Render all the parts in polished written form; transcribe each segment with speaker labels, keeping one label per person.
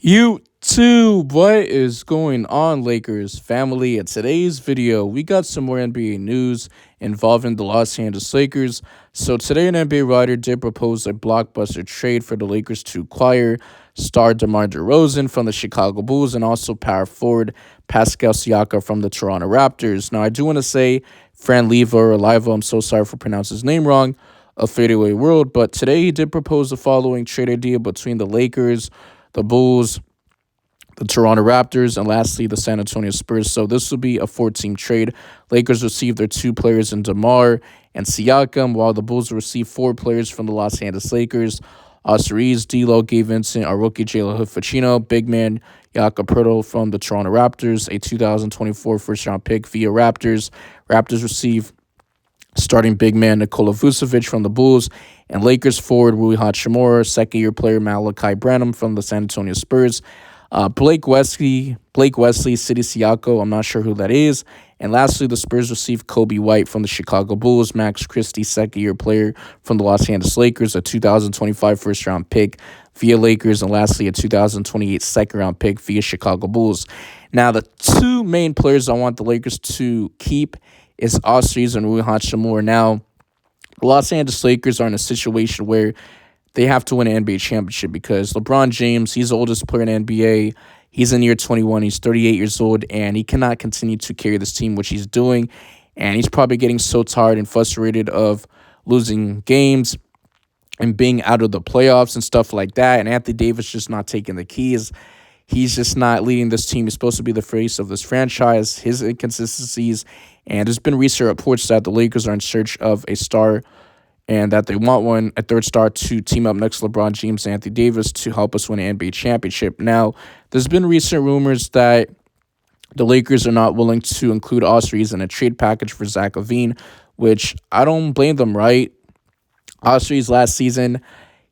Speaker 1: YouTube, what is going on, Lakers family? In today's video, we got some more NBA news involving the Los Angeles Lakers. So today, an NBA writer did propose a blockbuster trade for the Lakers to acquire star Demar Derozan from the Chicago Bulls and also power forward Pascal Siakam from the Toronto Raptors. Now, I do want to say Fran Leva or Liva, I'm so sorry for pronouncing his name wrong, a fadeaway world, but today he did propose the following trade idea between the Lakers, the Bulls, the Toronto Raptors, and lastly, the San Antonio Spurs. So this will be a four-team trade. Lakers receive their two players in Demar and Siakam, while the Bulls will receive four players from the Los Angeles Lakers. Reeves, D'Lo, Gabe Vincent, our rookie Jalen Hood-Fachino, big man Jakob Poeltl from the Toronto Raptors, a 2024 first-round pick via Raptors. Raptors receive starting big man Nikola Vucevic from the Bulls, and Lakers forward Rui Hachimura, second-year player Malachi Branham from the San Antonio Spurs. Blake Wesley, City Siakam, I'm not sure who that is. And lastly, the Spurs receive Kobe White from the Chicago Bulls, Max Christie, second-year player from the Los Angeles Lakers, a 2025 first-round pick via Lakers, and lastly, a 2028 second-round pick via Chicago Bulls. Now, the two main players I want the Lakers to keep is Reeves and Rui Hachimura. Now, the Los Angeles Lakers are in a situation where they have to win an NBA championship because LeBron James, he's the oldest player in the NBA. He's in year 21. He's 38 years old, and he cannot continue to carry this team, which he's doing. And he's probably getting so tired and frustrated of losing games and being out of the playoffs and stuff like that. And Anthony Davis just not taking the keys. He's just not leading this team. He's supposed to be the face of this franchise, his inconsistencies. And there's been recent reports that the Lakers are in search of a star and that they want a third star to team up next to LeBron James and Anthony Davis to help us win an NBA championship. Now, there's been recent rumors that the Lakers are not willing to include Reeves in a trade package for Zach LaVine, which I don't blame them, right? Reeves last season,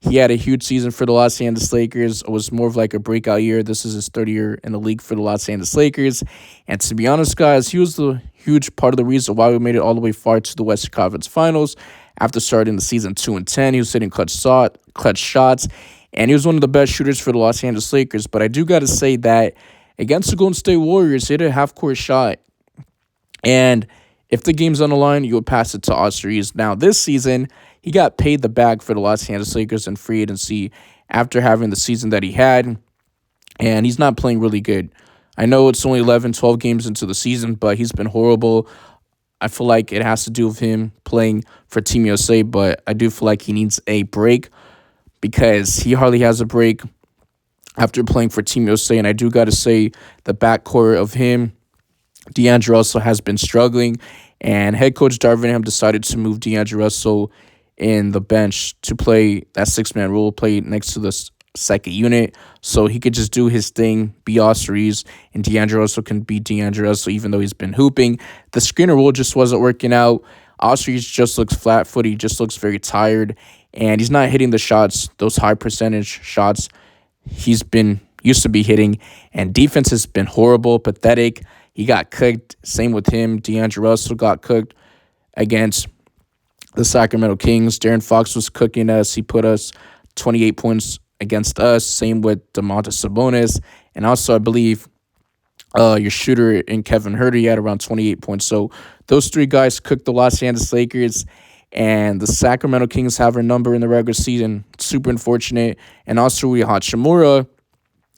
Speaker 1: he had a huge season for the Los Angeles Lakers. It was more of like a breakout year. This is his third year in the league for the Los Angeles Lakers. And to be honest, guys, he was the huge part of the reason why we made it all the way far to the Western Conference Finals. After starting the season 2-10, he was hitting clutch shots, and he was one of the best shooters for the Los Angeles Lakers. But I do got to say that against the Golden State Warriors, he hit a half-court shot. And if the game's on the line, you would pass it to Reeves. Now, this season, he got paid the bag for the Los Angeles Lakers in free agency after having the season that he had, and he's not playing really good. I know it's only 11, 12 games into the season, but he's been horrible. I feel like it has to do with him playing for Team USA, but I do feel like he needs a break because he hardly has a break after playing for Team USA. And I do got to say the backcourt of him, D'Angelo Russell, has been struggling, and head coach Darvin Ham decided to move D'Angelo Russell in the bench to play that six-man role, play next to the second unit, so he could just do his thing, be Reeves, and D'Angelo Russell can be D'Angelo Russell, even though he's been hooping. The screener rule just wasn't working out. Reeves just looks flat-footed. He just looks very tired, and he's not hitting the shots, those high-percentage shots he's been used to be hitting, and defense has been horrible, pathetic. He got cooked. Same with him. D'Angelo Russell got cooked against the Sacramento Kings. De'Aaron Fox was cooking us. He put us 28 points against us. Same with Domantas Sabonis. And also, I believe your shooter in Kevin Huerter, he had around 28 points. So those three guys cooked the Los Angeles Lakers, and the Sacramento Kings have our number in the regular season. Super unfortunate. And also, Rui Hachimura,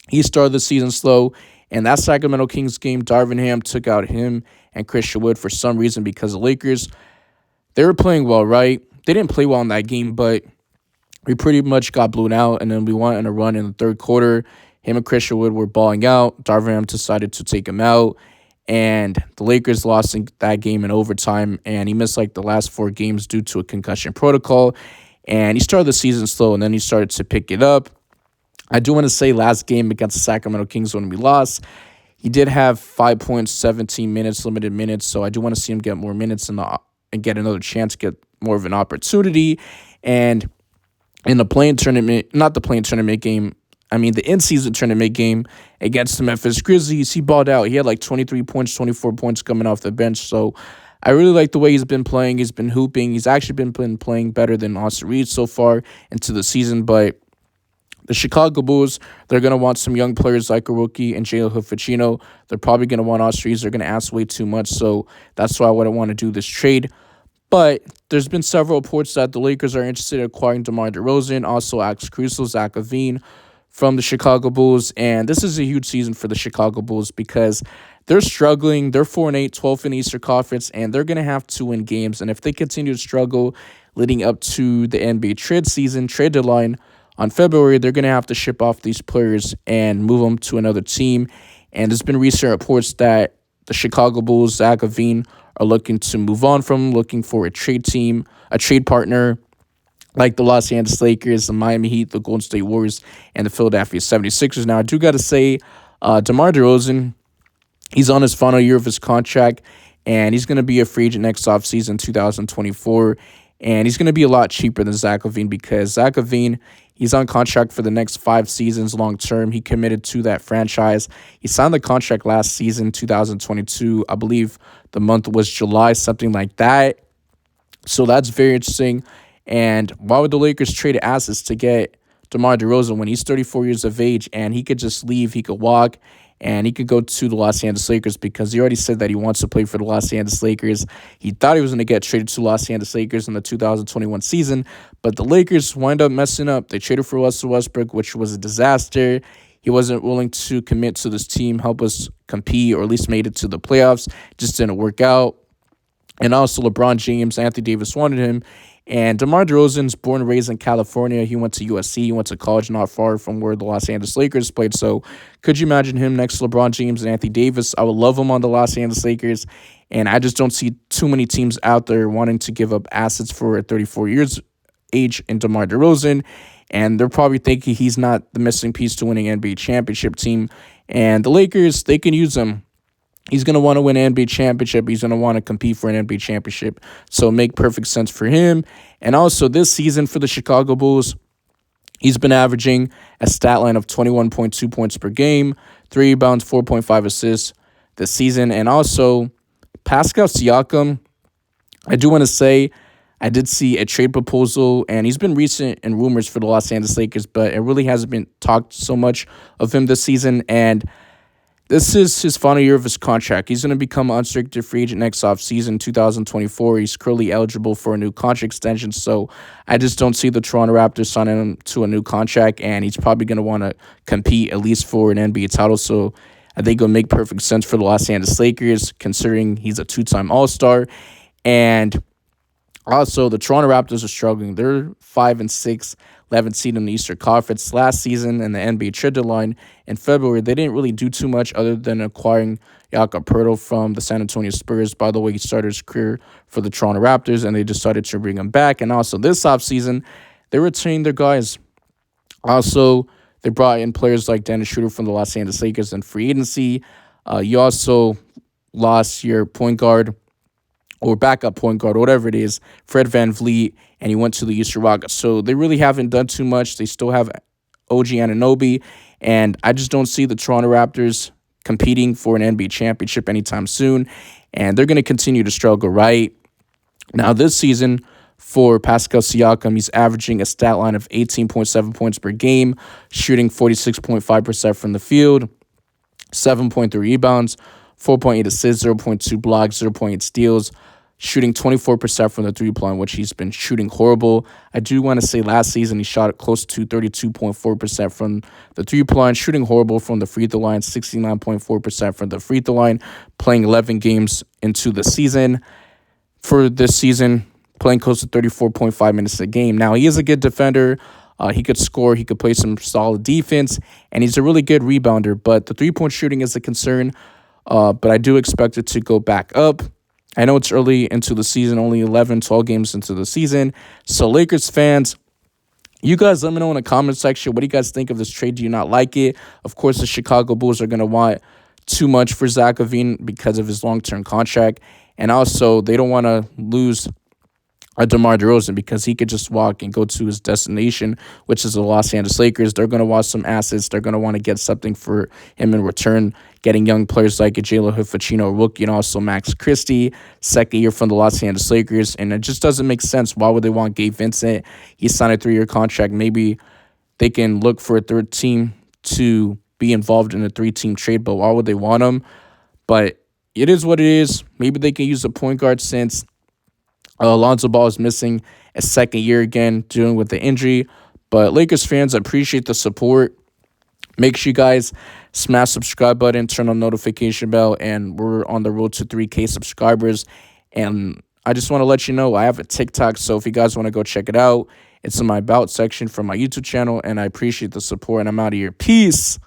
Speaker 1: he started the season slow. And that Sacramento Kings game, Darvin Ham took out him and Christian Wood for some reason because the Lakers, they were playing well, right? They didn't play well in that game, but we pretty much got blown out, and then we went on a run in the third quarter. Him and Christian Wood were balling out. Darvin Ham decided to take him out, and the Lakers lost in that game in overtime, and he missed like the last four games due to a concussion protocol, and he started the season slow, and then he started to pick it up. I do want to say last game against the Sacramento Kings when we lost, he did have 5 points, 17 minutes, limited minutes, so I do want to see him get more minutes and get another chance, get more of an opportunity, and in the play-in tournament, not the play-in tournament game, I mean the in-season tournament game against the Memphis Grizzlies, he balled out. He had like 23 points, 24 points coming off the bench. So I really like the way he's been playing. He's been hooping. He's actually been playing better than Reeves so far into the season. But The Chicago Bulls, they're going to want some young players like a rookie and Jalen Hood. They're probably going to want Austrians. They're going to ask way too much, so that's why I wouldn't want to do this trade. But there's been several reports that the Lakers are interested in acquiring DeMar DeRozan, also Alex Caruso, Zach LaVine from the Chicago Bulls. And this is a huge season for the Chicago Bulls because they're struggling. They're 4-8, 12th in the Eastern Conference, and they're going to have to win games. And if they continue to struggle leading up to the NBA trade deadline on February, they're going to have to ship off these players and move them to another team. And there's been recent reports that the Chicago Bulls, Zach LaVine, are looking to move on from, looking for a trade partner like the Los Angeles Lakers, the Miami Heat, the Golden State Warriors, and the Philadelphia 76ers. Now, I do got to say, DeMar DeRozan, he's on his final year of his contract, and he's going to be a free agent next offseason, 2024. And he's going to be a lot cheaper than Zach LaVine because Zach LaVine, he's on contract for the next 5 seasons long term. He committed to that franchise. He signed the contract last season, 2022. I believe the month was July, something like that. So that's very interesting. And why would the Lakers trade assets to get DeMar DeRozan when he's 34 years of age and he could just leave, he could walk, and he could go to the Los Angeles Lakers because he already said that he wants to play for the Los Angeles Lakers. He thought he was going to get traded to Los Angeles Lakers in the 2021 season, but the Lakers wind up messing up. They traded for Russell Westbrook, which was a disaster. He wasn't willing to commit to this team, help us compete, or at least made it to the playoffs. Just didn't work out. And also LeBron James, Anthony Davis wanted him. And DeMar DeRozan's born and raised in California. He went to USC. He went to college not far from where the Los Angeles Lakers played. So could you imagine him next to LeBron James and Anthony Davis? I would love him on the Los Angeles Lakers. And I just don't see too many teams out there wanting to give up assets for a 34 years age in DeMar DeRozan. And they're probably thinking he's not the missing piece to winning NBA championship team. And the Lakers, they can use him. He's going to want to win an NBA championship. He's going to want to compete for an NBA championship. So make perfect sense for him. And also this season for the Chicago Bulls, he's been averaging a stat line of 21.2 points per game, 3 rebounds, 4.5 assists this season. And also Pascal Siakam, I do want to say I did see a trade proposal, and he's been recent in rumors for the Los Angeles Lakers, but it really hasn't been talked so much of him this season. And this is his final year of his contract. He's going to become an unrestricted free agent next offseason, 2024. He's currently eligible for a new contract extension, so I just don't see the Toronto Raptors signing him to a new contract, and he's probably going to want to compete at least for an NBA title, so I think it'll make perfect sense for the Los Angeles Lakers, considering he's a 2-time All-Star. And also, the Toronto Raptors are struggling. They're 5-6, 11th seed in the Eastern Conference. Last season in the NBA trade deadline in February, they didn't really do too much other than acquiring Jakob Poeltl from the San Antonio Spurs. By the way, he started his career for the Toronto Raptors, and they decided to bring him back. And also this offseason, they retained their guys. Also, they brought in players like Dennis Schroeder from the Los Angeles Lakers in free agency. You also lost your point guard, or backup point guard, or whatever it is, Fred VanVleet, and he went to the Houston Rockets. So they really haven't done too much. They still have OG Anunoby, and I just don't see the Toronto Raptors competing for an NBA championship anytime soon, and they're going to continue to struggle, right? Now, this season for Pascal Siakam, he's averaging a stat line of 18.7 points per game, shooting 46.5% from the field, 7.3 rebounds, 4.8 assists, 0.2 blocks, 0.8 steals, shooting 24% from the three-point, which he's been shooting horrible. I do want to say last season he shot close to 32.4% from the three-point, shooting horrible from the free throw line, 69.4% from the free throw line, playing 11 games into the season. For this season, playing close to 34.5 minutes a game. Now, he is a good defender. He could score. He could play some solid defense, and he's a really good rebounder. But the three-point shooting is a concern. But I do expect it to go back up. I know it's early into the season, only 11, 12 games into the season. So Lakers fans, you guys let me know in the comment section. What do you guys think of this trade? Do you not like it? Of course, the Chicago Bulls are going to want too much for Zach LaVine because of his long-term contract. And also, they don't want to lose DeMar DeRozan because he could just walk and go to his destination, which is the Los Angeles Lakers. They're going to want some assets. They're going to want to get something for him in return, getting young players like a Jalen Hood, rookie, and also Max Christie, second year from the Los Angeles Lakers. And it just doesn't make sense. Why would they want Gabe Vincent? He signed a 3-year contract. Maybe they can look for a third team to be involved in a three-team trade, but why would they want him? But it is what it is. Maybe they can use a point guard since Alonzo Ball is missing a second year again, dealing with the injury. But Lakers fans, I appreciate the support. Make sure you guys smash subscribe button, turn on notification bell, and we're on the road to 3K subscribers. And I just want to let you know I have a TikTok, so if you guys want to go check it out, it's in my about section from my YouTube channel, and I appreciate the support, and I'm out of here. Peace.